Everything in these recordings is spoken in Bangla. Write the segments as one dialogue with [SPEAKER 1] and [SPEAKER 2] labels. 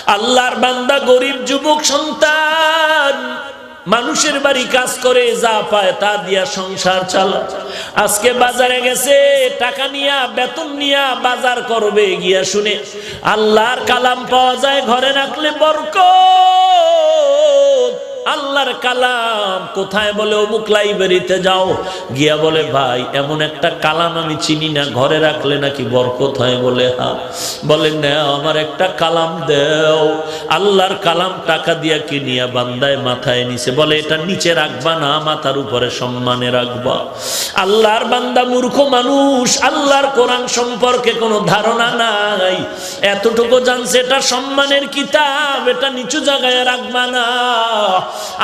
[SPEAKER 1] আল্লাহর বান্দা গরিব যুবক সন্তান মানুষের বাড়ি কাজ করে যা পায় তা দিয়া সংসার চালায়। আজকে বাজারে গেছে টাকা নিয়া বেতন নিয়া বাজার করবে, গিয়া শুনে আল্লাহর কালাম পাওয়া যায় ঘরে রাখলে বরকত। আল্লাহর কালাম কোথায়? বলে অমুক লাইব্রেরিতে যাও। গিয়া বলে ভাই এমন একটা কালাম আমি চিনি না, ঘরে রাখলে নাকি বরকত হয়। বলে হ্যাঁ। বলে না আমার একটা কালাম দেও। আল্লাহর কালাম টাকা দিয়া কিনিয়া বান্দায় মাথায় নিছে। বলে এটা নিচে রাখবা না, মাথার উপরে সম্মানে রাখবা। আল্লাহর বান্দা মূর্খ মানুষ, আল্লাহর কোরআন সম্পর্কে কোনো ধারণা নাই। এতটুকু জানছে এটা সম্মানের কিতাব, এটা নিচু জায়গায় রাখবা না।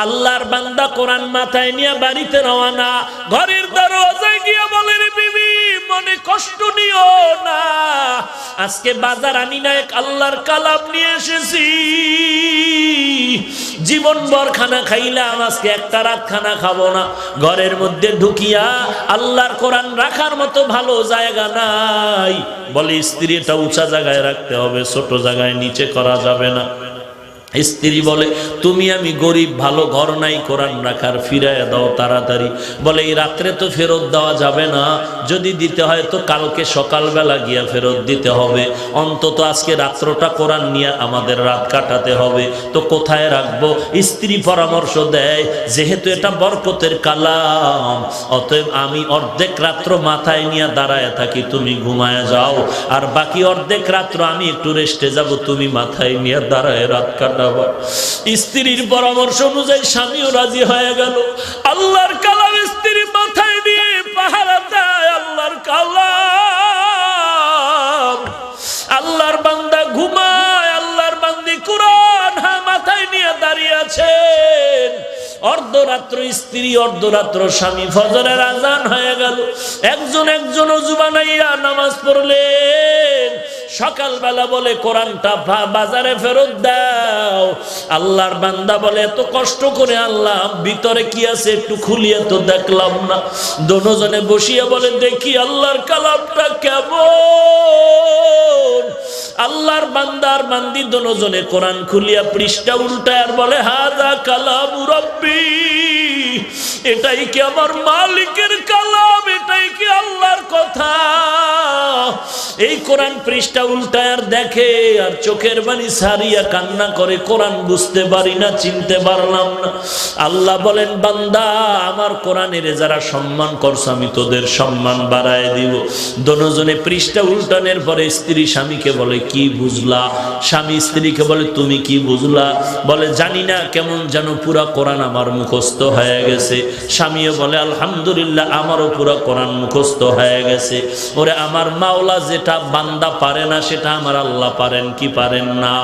[SPEAKER 1] আল্লাহর বান্দা কোরআন মাথায় নিয়ে বাড়িতে রওনা। ঘরের দরজায় গিয়ে বলে রে বিবি মনে কষ্ট নিও না, আজকে বাজার আনি না, এক আল্লাহর কালাম নিয়ে এসেছি। জীবনভর খানা খাইলাম, আজকে একটা রাত খানা খাবো না। ঘরের মধ্যে ঢুকিয়া আল্লাহর কোরআন রাখার মতো ভালো জায়গা নাই। বলে স্ত্রী এটা উঁচা জায়গায় রাখতে হবে, ছোট জায়গায় নিচে করা যাবে না। স্ত্রী বলে তুমি আমি গরিব, ভালো ঘর নাই কোরআন রাখার, ফিরাইয়া দাও তাড়াতাড়ি। বলে এই রাত্রে তো ফেরত দেওয়া যাবে না, যদি দিতে হয় তো কালকে সকালবেলা গিয়া ফেরত দিতে হবে। অন্তত আজকে রাত্রটা কোরআন নিয়ে আমাদের রাত কাটাতে হবে, তো কোথায় রাখবো? স্ত্রী পরামর্শ দেয় যেহেতু এটা বরকতের কালাম, অতএব আমি অর্ধেক রাত্র মাথায় নিয়ে দাঁড়ায় থাকি, তুমি ঘুমায় যাও, আর বাকি অর্ধেক রাত্র আমি একটু রেস্টে যাব, তুমি মাথায় নিয়ে দাঁড়ায় রাত কাটা। স্ত্রীর পরামর্শ অনুযায়ী স্বামীও রাজি হয়ে গেল। আল্লাহর কালাম স্ত্রী মাথায় দিয়ে পাহারা দেয়। আল্লাহর কালাম, আল্লাহর বান্দা ঘুমায়, আল্লাহর বান্দি কোরআন মাথায় নিয়ে দাঁড়িয়ে আছেন। অর্ধরাত্র স্ত্রী, অর্ধরাত্র স্বামী। ফজরের আজান হয়ে গেল, একজন ওযু বানাইয়া নামাজ পড়লেন। সকালবেলা বলে কোরআনটা বাজারে ফেরত দাও। আল্লাহর বান্দা বলে এত কষ্ট করে আল্লাহ ভিতরে কি আছে একটু খুলিয়ে তো দেখলাম না। দোনোজনে বসিয়া বলে দেখি আল্লাহর কালামটা কেমন। আল্লাহর বান্দার বান্দি দোনোজনে কোরআন খুলিয়া পৃষ্ঠা উল্টায় আর বলে হাযা কালামু রাব্বি, এটাই কি আমার মালিকের কালাম, এটাই কি আল্লাহর কথা। এই কোরআন পৃষ্ঠা উল্টায় আর দেখে, আর চোখের পানি ছাড়িয়া কান্না করে, কোরআন বুঝতে পারি না, চিনতে পারলাম না। আল্লাহ বলেন বান্দা আমার কোরআনের যারা সম্মান করছে আমি তোদের সম্মান বাড়ায় দিব। দোনোজনে পৃষ্ঠা উল্টানোর পরে স্ত্রী স্বামীকে বলে কি বুঝলা? স্বামী স্ত্রীকে বলে তুমি কি বুঝলা? বলে জানি না, কেমন যেন পুরা কোরআন আমার মুখস্থ হয়ে গেছে। স্বামীও বলে আলহামদুলিল্লাহ আমারও পুরা কোরআন মুখস্থ হয়ে গেছে। ওরে আমার মাওলা যেটা বান্দা পারে না সেটা আমার আল্লাহ পারেন কি পারেন না?